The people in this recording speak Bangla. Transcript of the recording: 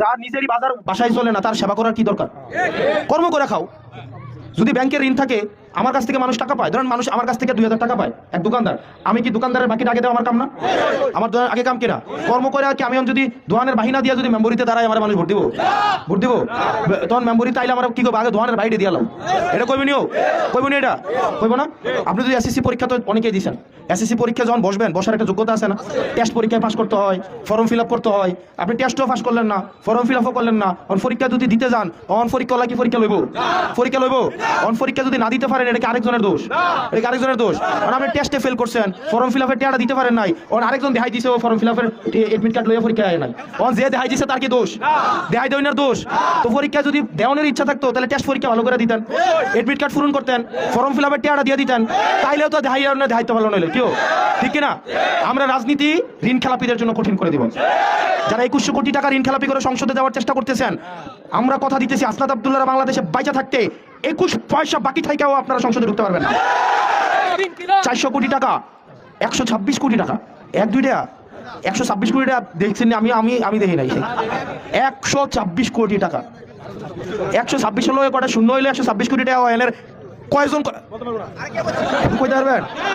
যার নিজেরই বাসায় চলে না, তার সেবা করার কি দরকার? কর্ম করে খাও। যদি ব্যাংকের ঋণ থাকে, আমার কাছ থেকে মানুষ টাকা পায়, ধরেন মানুষ আমার কাছ থেকে 2000 টাকা পায়, এক দোকানদার, আমি কি দোকানদারের বাকিটা আগে দেওয়া আমার কাম না? আমার আগে কাম কিনা? কর্ম করে কি আমি যদি দোয়ানের বাহিনা দিয়ে যদি মেম্বরিতে দাঁড়ায় আমার মানুষ ভোট দিব? ভোট দিব? তখন মেম্বরিতে আইলে আমার কি করবো? আগে দোয়ানের বাইরে দিয়ালাম। এটা কইব নিও? কইব নি? এটা কইব না? আপনি যদি এসএসসি পরীক্ষা তো অনেকেই দিয়েছেন, এসএসসি পরীক্ষা যখন বসবেন, বসার একটা যোগ্যতা আছে না? টেস্ট পরীক্ষায় পাস করতে হয়, ফর্ম ফিল আপ করতে হয়। আপনি টেস্টও পাস করলেন না, ফর্ম ফিল আপও করলেন না, অন পরীক্ষা যদি দিতে যান, অন পরীক্ষা কি পরীক্ষা লইব? পরীক্ষা লইব? অন পরীক্ষা যদি না দিতে পারেন, এটা কি আরেকজনের দোষ? এটা কি আরেকজনের দোষ? কারণ আপনি টেস্টে ফেল করছেন, ফর্ম ফিল আপের টেয়াটা দিতে পারেন নাই, অন আরেকজন দেখাই দিছে ও ফর্ম ফিল আপের এডমিট কার্ড লইয়া পরীক্ষা আয় নাই, অন যে দেখাই দিছে তার কি দোষ? দেখাই দেওয়ার দোষ। তো পরীক্ষা যদি দেওয়ানোর ইচ্ছা থাকতো, তাহলে টেস্ট পরীক্ষা ভালো করে দিতেন, এডমিট কার্ড পূরণ করতেন, ফর্ম ফিল আপের টেয়াটা দিয়ে দিতেন, তাইলেও তো দেখাই না, দেখাইতে ভালো নইলে কেউ, ঠিক কিনা? আমরা রাজনীতি ঋণ খেলাপিদের জন্য কঠিন করে দিব। যারা 2100 কোটি টাকা ঋণ খেলাপি করে সংসদে যাওয়ার চেষ্টা করতেছেন, আমরা কথা দিতেছি আসনাদ আব্দুল্লাহরা বাংলাদেশে বাইচা থাকতে 21 পয়সা বাকি থাইকাও আপনারা সংসদে ঢুকতে পারবেন না। 400 কোটি টাকা, 126 কোটি টাকা, এক দুইটা 126 কোটি টাকা দেখছেন? আমি আমি আমি দেখি নাই। 126 কোটি টাকা, 126 হলো কটা শূন্য হইলে 126 কোটি টাকা কয়জন কইতে পারবেন?